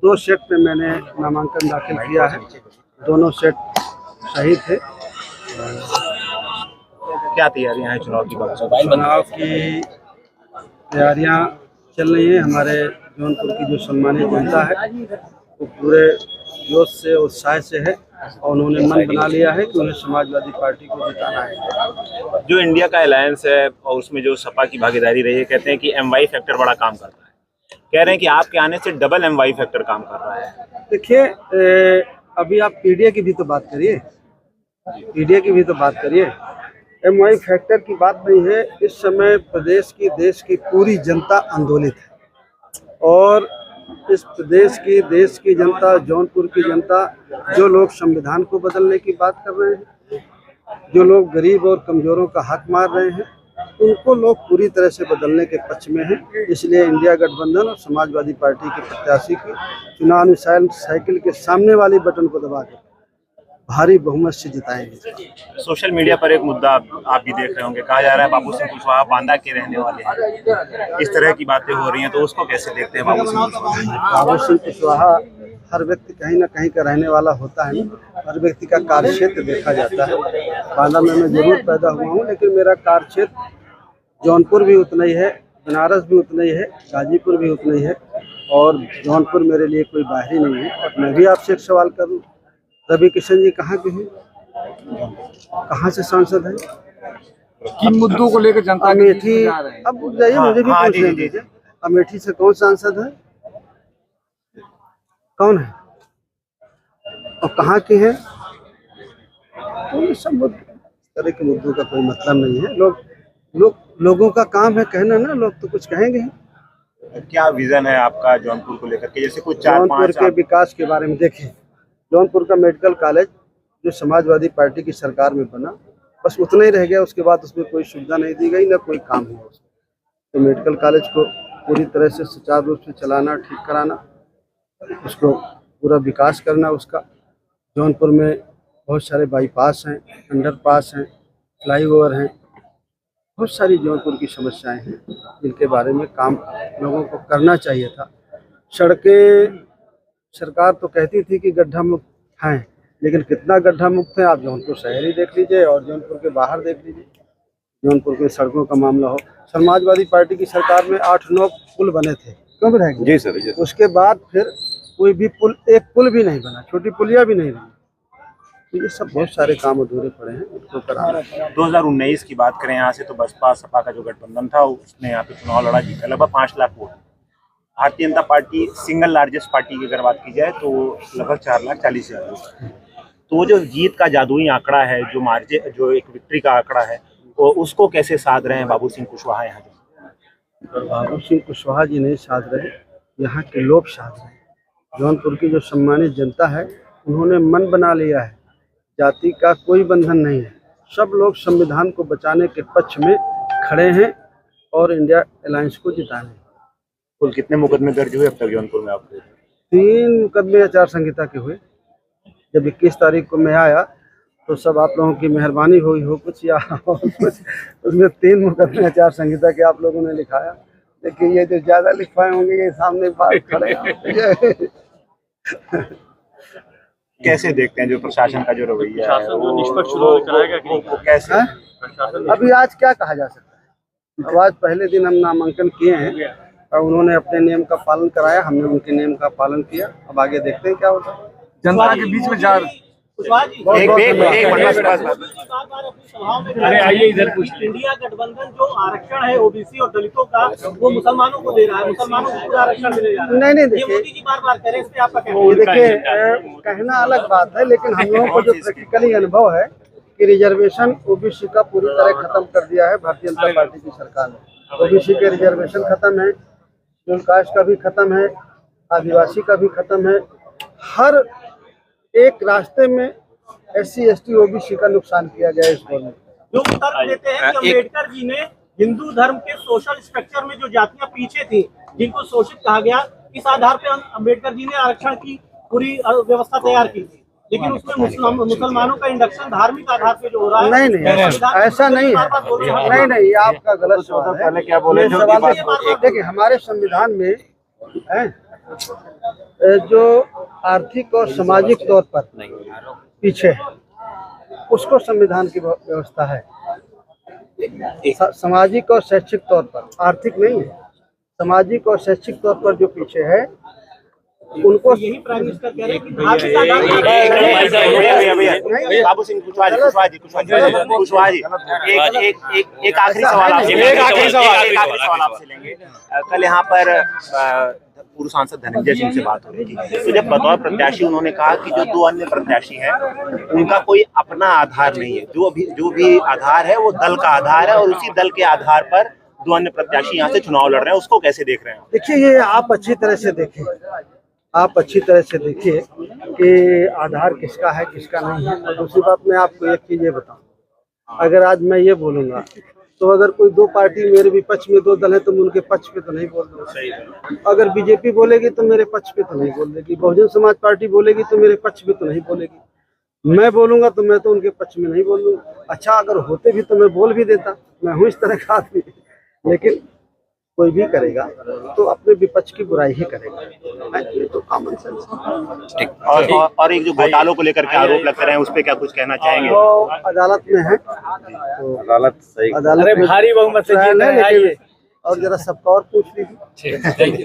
2 set पे मैंने नामांकन दाखिल किया है। दोनों सेट सही थे। क्या तैयारियां हैं चुनाव की? चुनाव की तैयारियां चल रही हैं। हमारे जौनपुर की जो सम्मानित जनता है वो पूरे जोश से उत्साह से है और उन्होंने मन बना लिया है कि उन्हें समाजवादी पार्टी को जिताना है। जो इंडिया का अलायंस है और उसमें जो सपा की भागीदारी रही है, कहते हैं कि MY फैक्टर बड़ा काम करता है। कह रहे हैं कि आपके आने से डबल MY फैक्टर काम कर रहा है। देखिए, अभी आप पीडीए की भी तो बात करिए, पीडीए की भी तो बात करिए। MY फैक्टर की बात नहीं है। इस समय प्रदेश की, देश की पूरी जनता आंदोलित है और इस प्रदेश की, देश की जनता, जौनपुर की जनता, जो लोग संविधान को बदलने की बात कर रहे हैं, जो लोग गरीब और कमजोरों का हक मार रहे हैं, उनको लोग पूरी तरह से बदलने के पक्ष में हैं। इसलिए इंडिया गठबंधन और समाजवादी पार्टी के प्रत्याशी की चुनावी साइकिल के सामने वाली बटन को दबाकर भारी बहुमत से जिताएंगे। सोशल मीडिया पर एक मुद्दा आप भी देख रहे होंगे, कहा जा रहा है बाबू सिंह कुशवाहा बांदा के रहने वाले हैं। इस तरह की बातें हो रही हैं, तो उसको कैसे देखते हैं बाबू सिंह कुशवाहा? बाबू सिंह कुशवाहा, हर व्यक्ति कहीं ना कहीं का रहने वाला होता है। हर व्यक्ति का कार्य क्षेत्र देखा जाता है। बांदा में मैं जरूर पैदा हुआ हूँ, लेकिन मेरा कार्य क्षेत्र जौनपुर भी उतना ही है, बनारस भी उतना ही है, गाजीपुर भी उतना ही है और जौनपुर मेरे लिए कोई बाहरी नहीं है। और मैं भी आपसे एक सवाल करूँ, रवि किशन जी कहाँ के हैं, कहाँ से सांसद हैं, किन मुद्दों को लेकर जनता अमेठी? अब जाइए, मुझे भी पूछ लीजिए, अमेठी से कौन सांसद है, कौन है और कहाँ के हैं? तो ये सब तरह के मुद्दों का कोई मतलब नहीं है। लोगों का काम है कहना ना, लोग तो कुछ कहेंगे ही। क्या विजन है आपका जौनपुर को लेकर के? जैसे कुछ 4-5 जौनपुर के विकास के बारे में देखें, जौनपुर का मेडिकल कॉलेज जो समाजवादी पार्टी की सरकार में बना, बस उतना ही रह गया। उसके बाद उसमें कोई सुविधा नहीं दी गई, ना कोई काम हुआ उसमें। तो मेडिकल कॉलेज को पूरी तरह से सुचारू रूप से चलाना, ठीक कराना, उसको पूरा विकास करना उसका। जौनपुर में बहुत सारे बाईपास हैं, अंडरपास हैं, फ्लाईओवर हैं, बहुत सारी जौनपुर की समस्याएं हैं जिनके बारे में काम लोगों को करना चाहिए था। सड़कें सरकार तो कहती थी कि गड्ढा मुक्त हैं, लेकिन कितना गड्ढा मुक्त है आप जौनपुर शहर ही देख लीजिए और जौनपुर के बाहर देख लीजिए। जौनपुर के सड़कों का मामला हो, समाजवादी पार्टी की सरकार में 8-9 पुल बने थे, क्यों बनाए? जी सर। उसके बाद फिर कोई भी पुल, एक पुल भी नहीं बना, छोटी पुलिया भी नहीं बनी। तो ये सब बहुत सारे काम अधूरे पड़े हैं, उसको कराना। 2019 की बात करें यहाँ से, तो बसपा सपा का जो गठबंधन था उसने यहाँ पे चुनाव लड़ा, जीता लगभग 5 lakh vote. Bharatiya Janata party single largest party की अगर बात की जाए तो लगभग 4,40,000 वोट। तो वो जो जीत का जादुई आंकड़ा है, जो एक विक्ट्री का आंकड़ा है, वो उसको कैसे साध रहे हैं बाबू सिंह कुशवाहा यहाँ? बाबू सिंह कुशवाहा जी नहीं साध रहे, यहाँ के लोग साध रहे हैं। जौनपुर की जो सम्मानित जनता है, उन्होंने मन बना लिया है, जाति का कोई बंधन नहीं है। सब लोग संविधान को बचाने के पक्ष में खड़े हैं और इंडिया अलायंस को जिताने। कुल कितने मुकदमे दर्ज हुए अब तक जौनपुर में आपके? 3 मुकदमे आचार संहिता के हुए। जब 21 तारीख को मैं आया तो सब आप लोगों की मेहरबानी हुई हो कुछ या कुछ, उसमें 3 मुकदमे आचार संहिता के आप लोगों ने लिखाया। लेकिन ये जो ज्यादा लिखवाए होंगे, ये सामने बात खड़े हैं। कैसे देखते हैं जो प्रशासन का जो रवैया है, वो निष्पक्ष चुनाव कराएगा कि वो कैसे? अभी आज क्या कहा जा सकता है? अब आज पहले दिन हम नामांकन किए हैं और उन्होंने अपने नियम का पालन कराया, हमने उनके नियम का पालन किया। अब आगे देखते हैं क्या होता है। जनता के बीच में जा अरे आइए इधर पूछते। इंडिया गठबंधन जो आरक्षण है ओबीसी और दलितों का, वो मुसलमानों को दे रहा है, मुसलमानों को पूरा आरक्षण मिले जा रहा है। नहीं ये देखिए, मोदी जी बार-बार कह रहे हैं, इस पे आपका कहना है? देखिए कहना अलग बात है, लेकिन हम लोगों को जो प्रैक्टिकली अनुभव है कि रिजर्वेशन ओबीसी का पूरी तरह खत्म कर दिया है भारतीय जनता पार्टी की सरकार ने। ओबीसी के रिजर्वेशन खत्म है, शेड्यूल कास्ट का भी खत्म है, आदिवासी का भी खत्म है। हर एक रास्ते में SC ST OBC का नुकसान किया गया है इस गवर्नमेंट। जो तर्क देते हैं कि अम्बेडकर जी ने हिंदू धर्म के सोशल स्ट्रक्चर में जो जातियां पीछे थी, जिनको शोषित कहा गया, इस आधार पर अम्बेडकर जी ने आरक्षण की पूरी व्यवस्था तैयार की थी। लेकिन उसमें मुसलमानों का इंडक्शन धार्मिक आधार पे जो हो रहा है, नहीं ऐसा नहीं है। नहीं ये आपका गलत सवाल है। पहले क्या बोले? देखिए, हमारे संविधान में जो आर्थिक और सामाजिक तौर पर पीछे है उसको संविधान की व्यवस्था है। सामाजिक और शैक्षिक तौर पर, आर्थिक नहीं है, सामाजिक और शैक्षिक तौर पर जो पीछे है उनको यही प्राइम मिनिस्टर कह रहे हैं कि धार्मिक आधार पर बाबू सिंह कुशवाहा जी एक आखिरी सवाल आपसे लेंगे। कल यहाँ पर पूर्व सांसद धनंजय सिंह से बात हो रही थी, तो जब बतौर प्रत्याशी उन्होंने कहा कि जो 2 अन्य प्रत्याशी हैं उनका कोई अपना आधार नहीं है, जो भी आधार है वो दल का आधार है और उसी दल के आधार पर 2 अन्य प्रत्याशी यहाँ से चुनाव लड़ रहे हैं, उसको कैसे देख रहे हैं? देखिए, ये आप अच्छी तरह से देखिए, आप अच्छी तरह से देखिए कि आधार किसका है किसका नहीं है। और दूसरी बात मैं आपको एक चीज ये बताऊं, अगर आज मैं ये बोलूंगा तो अगर कोई 2 पार्टी मेरे विपक्ष में 2 दल है तो मैं उनके पक्ष पे तो नहीं बोल दूंगा। अगर बीजेपी बोलेगी तो मेरे पक्ष पे तो नहीं बोलेगी, बहुजन समाज पार्टी बोलेगी तो मेरे पक्ष पे तो नहीं बोलेगी। मैं बोलूंगा तो मैं तो उनके पक्ष में नहीं बोलूंगा। अच्छा, अगर होते भी तो मैं बोल भी देता, मैं हूँ इस तरह का आदमी। लेकिन कोई भी करेगा तो अपने विपक्ष की बुराई ही करेगा, ये तो कॉमन सेंस है। और एक जो घोटालों को लेकर के आरोप लग रहे हैं उस पे क्या कुछ कहना चाहेंगे? वो अदालत में है, तो अदालत अदालत में भारी बहुमत से जीत है, लेकिन और जरा सबका और पूछ लीजिए।